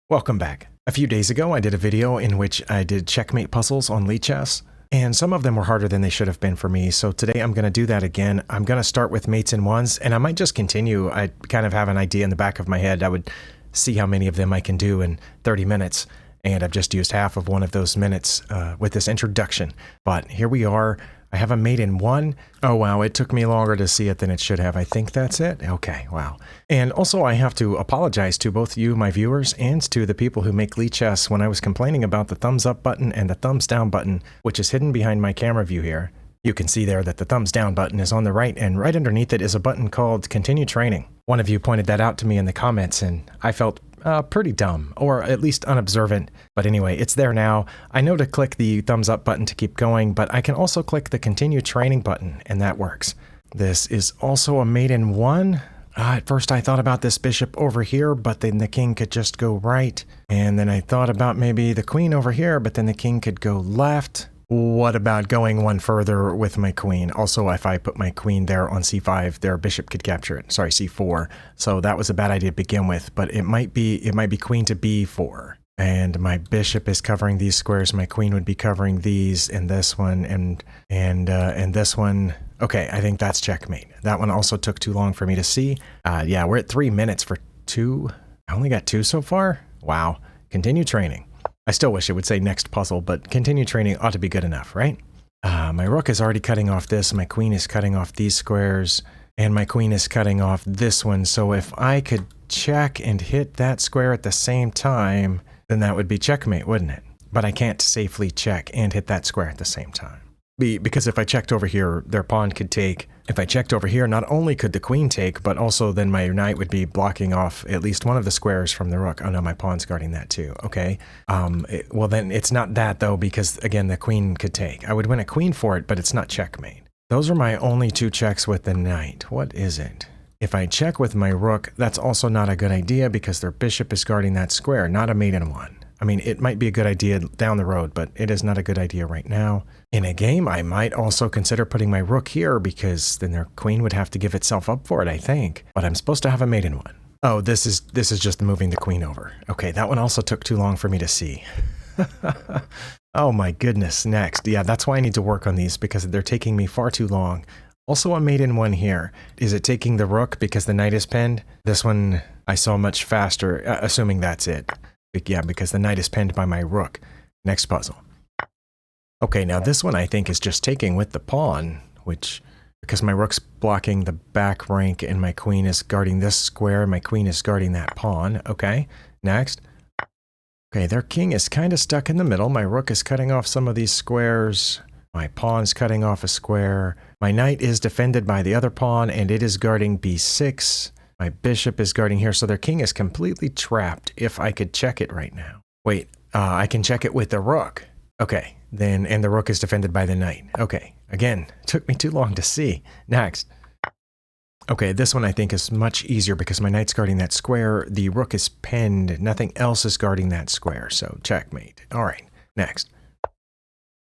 Welcome back. A few days ago, I did a video in which I did checkmate puzzles on Lichess, and some of them were harder than they should have been for me, so today I'm going to do that again. I'm going to start with mates in ones, and I might just continue. I kind of have an idea in the back of my head. I would see how many of them I can do in 30 minutes, and I've just used half of one of those minutes with this introduction. But here we are. I have a mate in one. Oh wow, it took me longer to see it than it should have. I think that's it. Okay, wow. And also I have to apologize to both you, my viewers, and to the people who make Lichess when I was complaining about the thumbs up button and the thumbs down button, which is hidden behind my camera view here. You can see there that the thumbs down button is on the right, and right underneath it is a button called Continue Training. One of you pointed that out to me in the comments, and I felt pretty dumb, or at least unobservant. But anyway, it's there now. I know to click the thumbs up button to keep going, but I can also click the Continue Training button, and that works. This is also a mate in one. At first I thought about this bishop over here, but then the king could just go right. And then I thought about maybe the queen over here, but then the king could go left. What about going one further with my queen? Also, if I put my queen there on c5, their bishop could capture it. Sorry, c4. So that was a bad idea to begin with, but it might be queen to b4. And my bishop is covering these squares. My queen would be covering these and this one and this one. Okay, I think that's checkmate. That one also took too long for me to see. Yeah, we're at 3 minutes for two. I only got two so far. Wow. Continue training. I still wish it would say next puzzle, but continue training ought to be good enough, right? My rook is already cutting off this, my queen is cutting off these squares, and my queen is cutting off this one. So if I could check and hit that square at the same time, then that would be checkmate, wouldn't it? But I can't safely check and hit that square at the same time. Because if I checked over here, their pawn could take. If I checked over here, not only could the queen take, but also then my knight would be blocking off at least one of the squares from the rook. Oh no, my pawn's guarding that too. Okay. Well then it's not that though, because again, the queen could take. I would win a queen for it, but it's not checkmate. Those are my only two checks with the knight. What is it? If I check with my rook, that's also not a good idea because their bishop is guarding that square, not a mate in one. I mean, it might be a good idea down the road, but it is not a good idea right now. In a game, I might also consider putting my rook here because then their queen would have to give itself up for it, I think. But I'm supposed to have a mate in one. Oh, this is just moving the queen over. Okay, that one also took too long for me to see. Oh my goodness, next. Yeah, that's why I need to work on these because they're taking me far too long. Also a mate in one here. Is it taking the rook because the knight is pinned? This one I saw much faster, assuming that's it. Yeah, because the knight is pinned by my rook. Next puzzle. Okay, now this one I think is just taking with the pawn, which, because my rook's blocking the back rank and my queen is guarding this square, my queen is guarding that pawn. Okay, next. Okay, their king is kind of stuck in the middle. My rook is cutting off some of these squares. My pawn's cutting off a square. My knight is defended by the other pawn and it is guarding b6. My bishop is guarding here, so their king is completely trapped if I could check it right now. Wait, I can check it with the rook. Okay, then, and the rook is defended by the knight. Okay, again, took me too long to see. Next. Okay, this one I think is much easier because my knight's guarding that square. The rook is pinned. Nothing else is guarding that square, so checkmate. All right, next.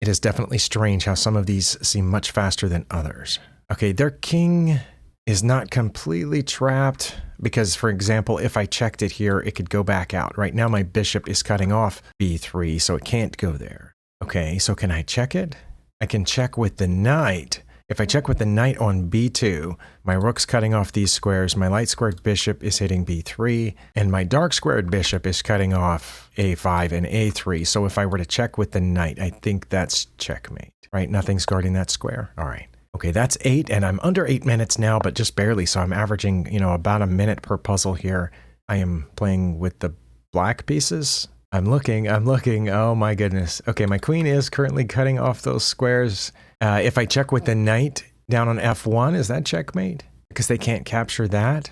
It is definitely strange how some of these seem much faster than others. Okay, their king is not completely trapped because, for example, if I checked it here, it could go back out. Right now, my bishop is cutting off b3, so it can't go there. Okay, so can I check it? I can check with the knight. If I check with the knight on b2, my rook's cutting off these squares, my light squared bishop is hitting b3, and my dark squared bishop is cutting off a5 and a3. So if I were to check with the knight, I think that's checkmate, right? Nothing's guarding that square. All right. Okay, that's 8, and I'm under 8 minutes now, but just barely, so I'm averaging, about a minute per puzzle here. I am playing with the black pieces. I'm looking, oh my goodness. Okay, my queen is currently cutting off those squares. If I check with the knight down on f1, is that checkmate? Because they can't capture that?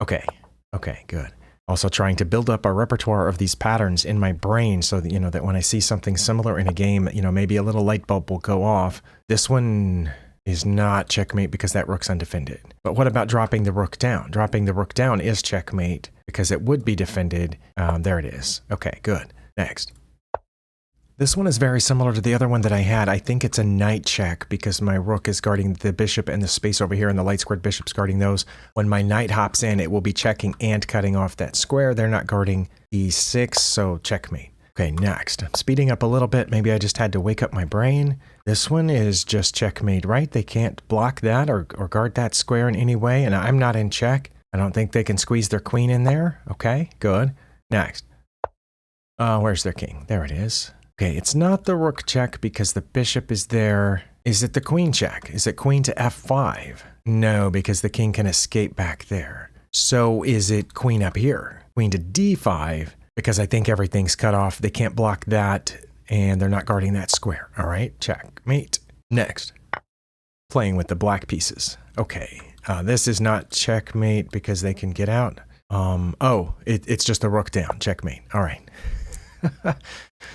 Okay, good. Also trying to build up a repertoire of these patterns in my brain so that, that when I see something similar in a game, maybe a little light bulb will go off. This one is not checkmate because that rook's undefended. But what about dropping the rook down? Dropping the rook down is checkmate because it would be defended. There it is. Okay, good. Next. This one is very similar to the other one that I had. I think it's a knight check because my rook is guarding the bishop and the space over here, and the light squared bishop's guarding those. When my knight hops in, it will be checking and cutting off that square. They're not guarding e6, so checkmate. Okay, next. I'm speeding up a little bit. Maybe I just had to wake up my brain. This one is just checkmate, right? They can't block that or guard that square in any way, and I'm not in check. I don't think they can squeeze their queen in there. Okay, good. Next. Where's their king? There it is. Okay, it's not the rook check because the bishop is there. Is it the queen check? Is it queen to f5? No, because the king can escape back there. So is it queen up here? Queen to d5, because I think everything's cut off. They can't block that, and they're not guarding that square. All right, checkmate. Next. Playing with the black pieces. Okay, this is not checkmate because they can get out. It's just the rook down. Checkmate. All right.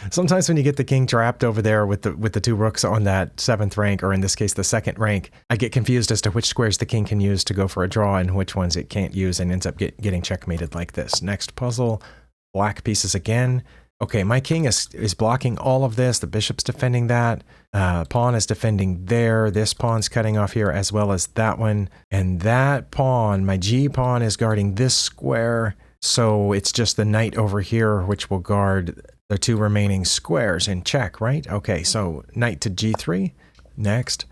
Sometimes when you get the king trapped over there with the two rooks on that 7th rank, or in this case the 2nd rank, I get confused as to which squares the king can use to go for a draw and which ones it can't use, and ends up getting checkmated like this. Next puzzle, black pieces again. Okay, my king is blocking all of this. The bishop's defending that. Pawn is defending there. This pawn's cutting off here as well as that one. And that pawn, my g pawn, is guarding this square. So it's just the knight over here which will guard the two remaining squares in check, right? Okay, so knight to g3. Next.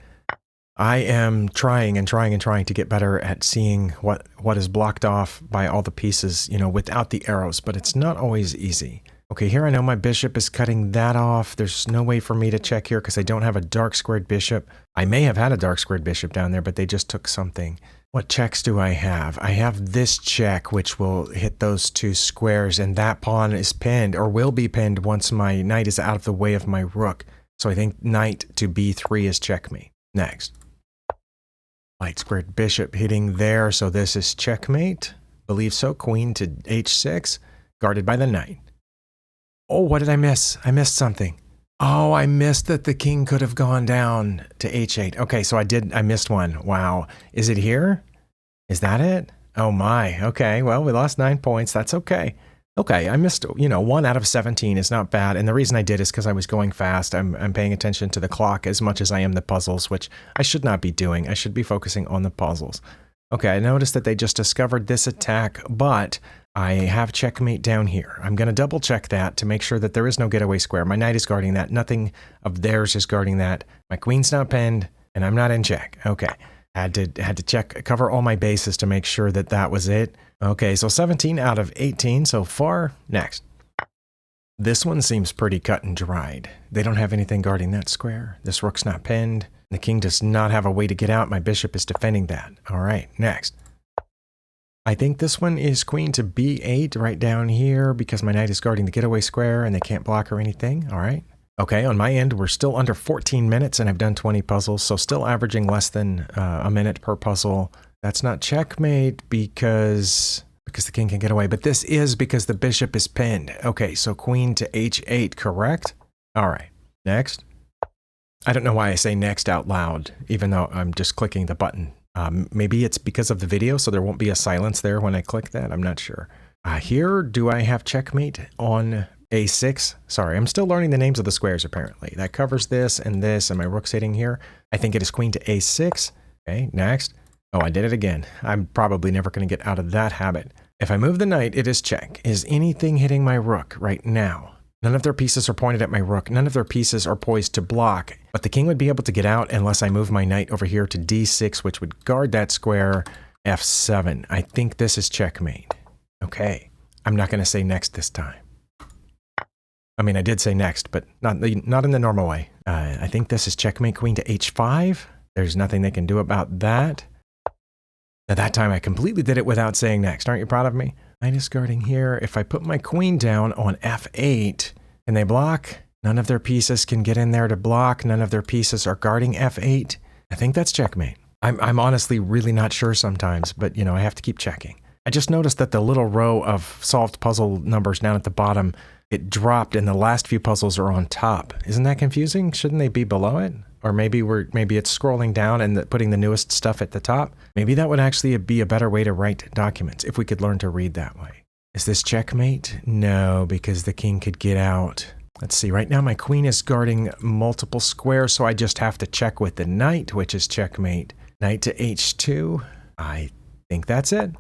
I am trying to get better at seeing what is blocked off by all the pieces, without the arrows, but it's not always easy. Okay, here I know my bishop is cutting that off. There's no way for me to check here because I don't have a dark squared bishop. I may have had a dark squared bishop down there, but they just took something. What checks do I have? I have this check, which will hit those two squares, and that pawn is pinned, or will be pinned once my knight is out of the way of my rook. So I think knight to b3 is checkmate. Next. Light squared bishop hitting there, so this is checkmate. Believe so. Queen to h6, guarded by the knight. Oh, what did I miss? I missed something. Oh, I missed that the king could have gone down to h8. Okay, so I missed one. Wow. Is it here? Is that it? Oh my. Okay, well, we lost 9 points. That's okay. Okay, I missed, 1 out of 17 is not bad. And the reason I did is because I was going fast. I'm paying attention to the clock as much as I am the puzzles, which I should not be doing. I should be focusing on the puzzles. Okay, I noticed that they just discovered this attack, but I have checkmate down here. I'm going to double check that to make sure that there is no getaway square. My knight is guarding that. Nothing of theirs is guarding that. My queen's not pinned, and I'm not in check. Okay. Had to cover all my bases to make sure that that was it. Okay, so 17 out of 18 so far. Next. This one seems pretty cut and dried. They don't have anything guarding that square. This rook's not pinned. The king does not have a way to get out. My bishop is defending that. All right, next. I think this one is queen to b8 right down here because my knight is guarding the getaway square and they can't block or anything. All right. Okay, on my end, we're still under 14 minutes and I've done 20 puzzles, so still averaging less than a minute per puzzle. That's not checkmate because the king can get away, but this is because the bishop is pinned. Okay, so queen to h8, correct? All right, next. I don't know why I say next out loud, even though I'm just clicking the button. Maybe it's because of the video, so there won't be a silence there when I click that. I'm not sure. Here, do I have checkmate on a6? Sorry, I'm still learning the names of the squares, apparently. That covers this, and my rook's hitting here. I think it is queen to a6. Okay, next. Oh, I did it again. I'm probably never going to get out of that habit. If I move the knight, it is check. Is anything hitting my rook right now? None of their pieces are pointed at my rook. None of their pieces are poised to block. But the king would be able to get out unless I move my knight over here to d6, which would guard that square. f7. I think this is checkmate. Okay. I'm not going to say next this time. I mean, I did say next, but not in the normal way. I think this is checkmate queen to h5. There's nothing they can do about that. Now that time I completely did it without saying next. Aren't you proud of me? Knight is guarding here. If I put my queen down on f8, can they block? None of their pieces can get in there to block. None of their pieces are guarding f8. I think that's checkmate. I'm honestly really not sure sometimes, but I have to keep checking. I just noticed that the little row of solved puzzle numbers down at the bottom, it dropped and the last few puzzles are on top. Isn't that confusing? Shouldn't they be below it? Or maybe it's scrolling down and putting the newest stuff at the top. Maybe that would actually be a better way to write documents if we could learn to read that way. Is this checkmate? No, because the king could get out. Let's see, right now my queen is guarding multiple squares, so I just have to check with the knight, which is checkmate. Knight to h2. I think that's it.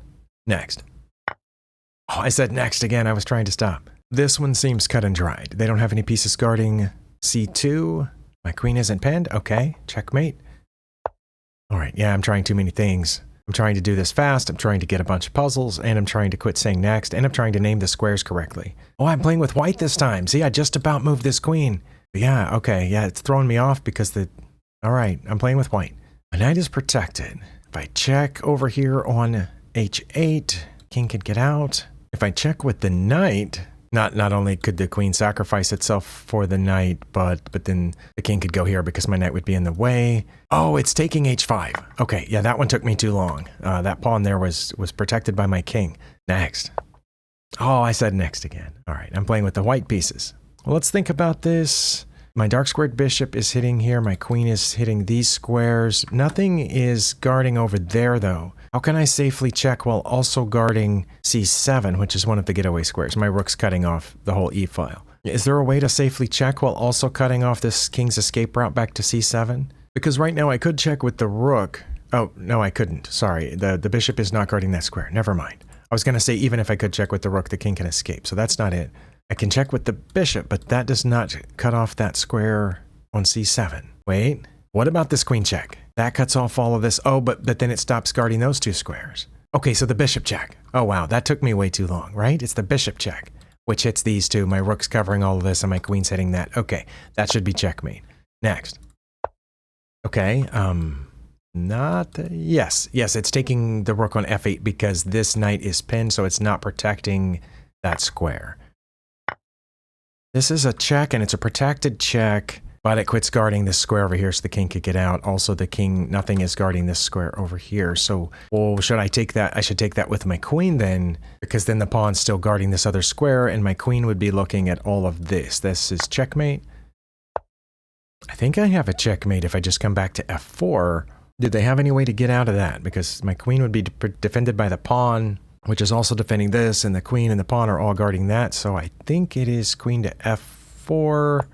Next. Oh, I said next again. I was trying to stop. This one seems cut and dried. They don't have any pieces guarding c2. My queen isn't pinned. Okay, checkmate. All right, yeah, I'm trying too many things. I'm trying to do this fast, I'm trying to get a bunch of puzzles, and I'm trying to quit saying next, and I'm trying to name the squares correctly. Oh, I'm playing with white this time. See, I just about moved this queen. But yeah, okay, yeah, it's throwing me off because the... All right, I'm playing with white. My knight is protected. If I check over here on h8, king could get out. If I check with the knight... Not only could the queen sacrifice itself for the knight, but then the king could go here because my knight would be in the way. Oh, it's taking h5. Okay, yeah, that one took me too long. That pawn there was protected by my king. Next. Oh, I said next again. All right, I'm playing with the white pieces. Well, let's think about this. My dark squared bishop is hitting here. My queen is hitting these squares. Nothing is guarding over there, though. How can I safely check while also guarding c7, which is one of the getaway squares? My rook's cutting off the whole e-file. Is there a way to safely check while also cutting off this king's escape route back to c7? Because right now I could check with the rook. Oh, no, I couldn't. Sorry, the bishop is not guarding that square. Never mind. I was going to say even if I could check with the rook, the king can escape. So that's not it. I can check with the bishop, but that does not cut off that square on c7. Wait, what about this queen check? That cuts off all of this. Oh, but then it stops guarding those two squares. Okay, so the bishop check. Oh, wow, that took me way too long, right? It's the bishop check, which hits these two. My rook's covering all of this, and my queen's hitting that. Okay, that should be checkmate. Next. Okay, yes, it's taking the rook on f8 because this knight is pinned, so it's not protecting that square. This is a check, and it's a protected check, but it quits guarding this square over here so the king could get out. Also, the king, nothing is guarding this square over here. So, well, should I take that? I should take that with my queen then, because then the pawn's still guarding this other square, and my queen would be looking at all of this. This is checkmate. I think I have a checkmate if I just come back to f4. Did they have any way to get out of that? Because my queen would be defended by the pawn, which is also defending this, and the queen and the pawn are all guarding that. So I think it is queen to f4.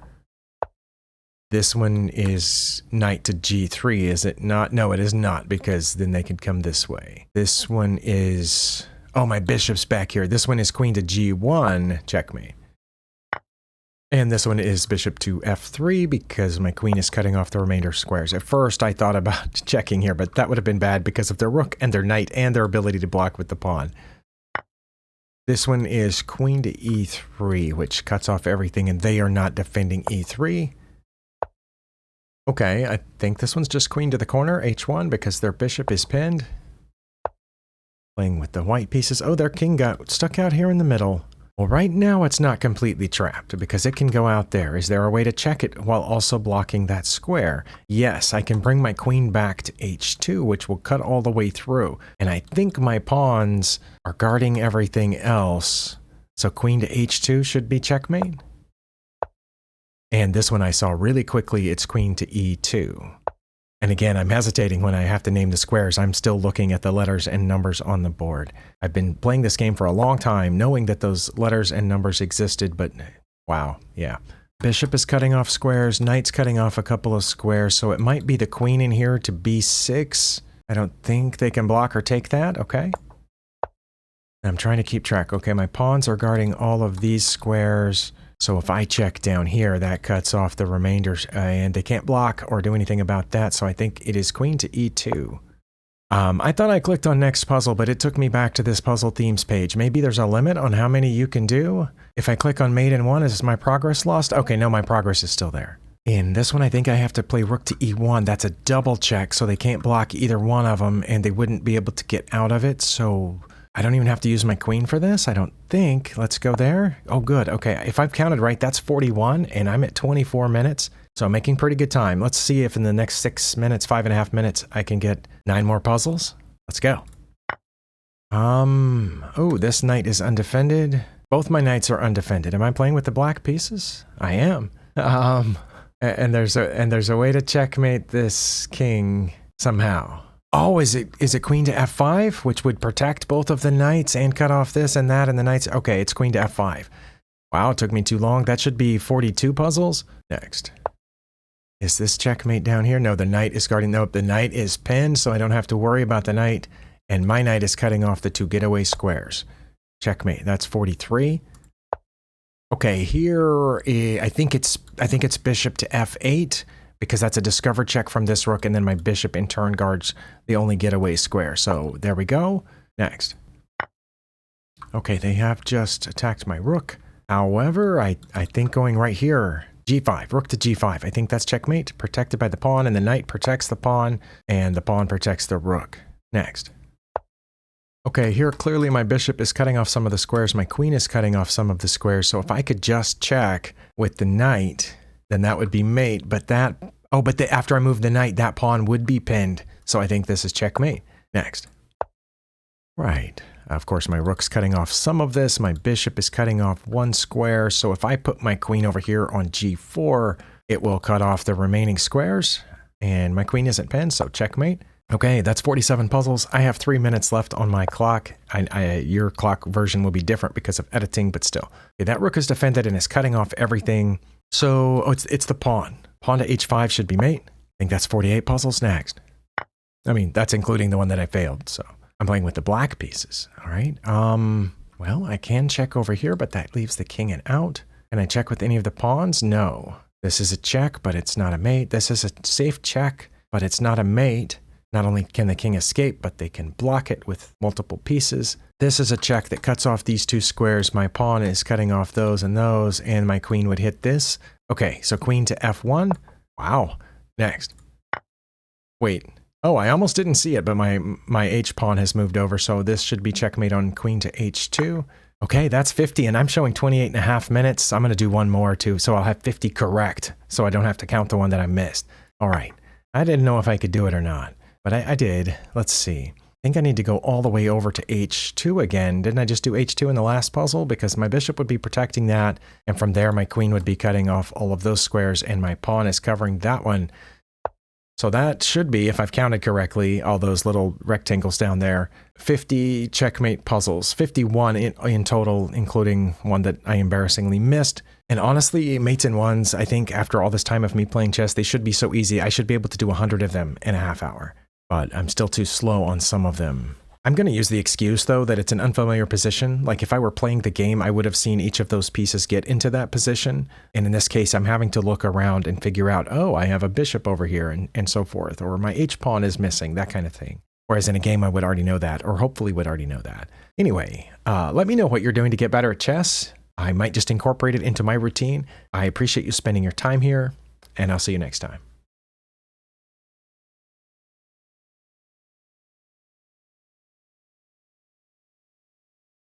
This one is knight to g3, is it not? No, it is not, because then they could come this way. This one is... Oh, my bishop's back here. This one is queen to g1, checkmate. And this one is bishop to f3 because my queen is cutting off the remainder squares. At first, I thought about checking here, but that would have been bad because of their rook and their knight and their ability to block with the pawn. This one is queen to e3, which cuts off everything, and they are not defending e3. Okay, I think this one's just queen to the corner, h1, because their bishop is pinned. Playing with the white pieces. Oh, their king got stuck out here in the middle. Well, right now it's not completely trapped because it can go out there. Is there a way to check it while also blocking that square? Yes, I can bring my queen back to h2, which will cut all the way through. And I think my pawns are guarding everything else. So queen to h2 should be checkmate. And this one I saw really quickly, it's queen to e2. And again, I'm hesitating when I have to name the squares. I'm still looking at the letters and numbers on the board. I've been playing this game for a long time, knowing that those letters and numbers existed, but wow, yeah. Bishop is cutting off squares, knight's cutting off a couple of squares, so it might be the queen in here to b6. I don't think they can block or take that, okay. I'm trying to keep track. Okay, my pawns are guarding all of these squares. So if I check down here, that cuts off the remainders, and they can't block or do anything about that, so I think it is queen to e2. I thought I clicked on next puzzle, but it took me back to this puzzle themes page. Maybe there's a limit on how many you can do? If I click on mate in one, is my progress lost? Okay, no, my progress is still there. In this one, I think I have to play rook to e1. That's a double check, so they can't block either one of them, and they wouldn't be able to get out of it, so... I don't even have to use my queen for this, I don't think. Let's go there. Oh, good. Okay, if I've counted right, that's 41, and I'm at 24 minutes, so I'm making pretty good time. Let's see if in the next 6 minutes, 5.5 minutes, I can get 9 more puzzles. Let's go. Oh, this knight is undefended. Both my knights are undefended. Am I playing with the black pieces? I am. And there's a way to checkmate this king somehow. Oh, is it queen to f5, which would protect both of the knights and cut off this and that and the knights? Okay, it's queen to f5. Wow, it took me too long. That should be 42 puzzles. Next. Is this checkmate down here? No, the knight is guarding. Nope, the knight is pinned, so I don't have to worry about the knight. And my knight is cutting off the 2 getaway squares. Checkmate. That's 43. Okay, here I think it's bishop to f8 because that's a discover check from this rook, and then my bishop in turn guards the only getaway square. So there we go. Next. Okay, they have just attacked my rook. However, I think going right here, g5, rook to g5. I think that's checkmate, protected by the pawn, and the knight protects the pawn, and the pawn protects the rook. Next. Okay, here clearly my bishop is cutting off some of the squares. My queen is cutting off some of the squares. So if I could just check with the knight, then that would be mate. But that, oh, but after I move the knight, that pawn would be pinned. So I think this is checkmate. Next. Right. Of course, my rook's cutting off some of this. My bishop is cutting off 1 square. So if I put my queen over here on g4, it will cut off the remaining squares. And my queen isn't pinned, so checkmate. Okay, that's 47 puzzles. I have 3 minutes left on my clock. Your clock version will be different because of editing, but still. Okay, that rook is defended and is cutting off everything. So it's the pawn. Pawn to h5 should be mate. I think that's 48 puzzles. Next. I mean, that's including the one that I failed, so I'm playing with the black pieces. All right. Well, I can check over here, but that leaves the king and out. Can I check with any of the pawns? No. This is a check, but it's not a mate. This is a safe check, but it's not a mate. Not only can the king escape, but they can block it with multiple pieces. This is a check that cuts off these 2 squares. My pawn is cutting off those, and my queen would hit this. Okay, so queen to f1. Wow. Next. Wait. Oh, I almost didn't see it, but my h-pawn has moved over, so this should be checkmate on queen to h2. Okay, that's 50, and I'm showing 28.5 minutes. I'm going to do one more, too, so I'll have 50 correct, so I don't have to count the one that I missed. All right. I didn't know if I could do it or not. But I did. Let's see. I think I need to go all the way over to h2 again. Didn't I just do h2 in the last puzzle? Because my bishop would be protecting that, and from there my queen would be cutting off all of those squares, and my pawn is covering that one. So that should be, if I've counted correctly, all those little rectangles down there, 50 checkmate puzzles. 51 in total, including one that I embarrassingly missed. And honestly, mates in ones, I think after all this time of me playing chess, they should be so easy. I should be able to do 100 of them in a half hour. But I'm still too slow on some of them. I'm going to use the excuse, though, that it's an unfamiliar position. Like, if I were playing the game, I would have seen each of those pieces get into that position. And in this case, I'm having to look around and figure out, oh, I have a bishop over here, and so forth. Or my h-pawn is missing, that kind of thing. Whereas in a game, I would already know that, or hopefully would already know that. Anyway, let me know what you're doing to get better at chess. I might just incorporate it into my routine. I appreciate you spending your time here, and I'll see you next time.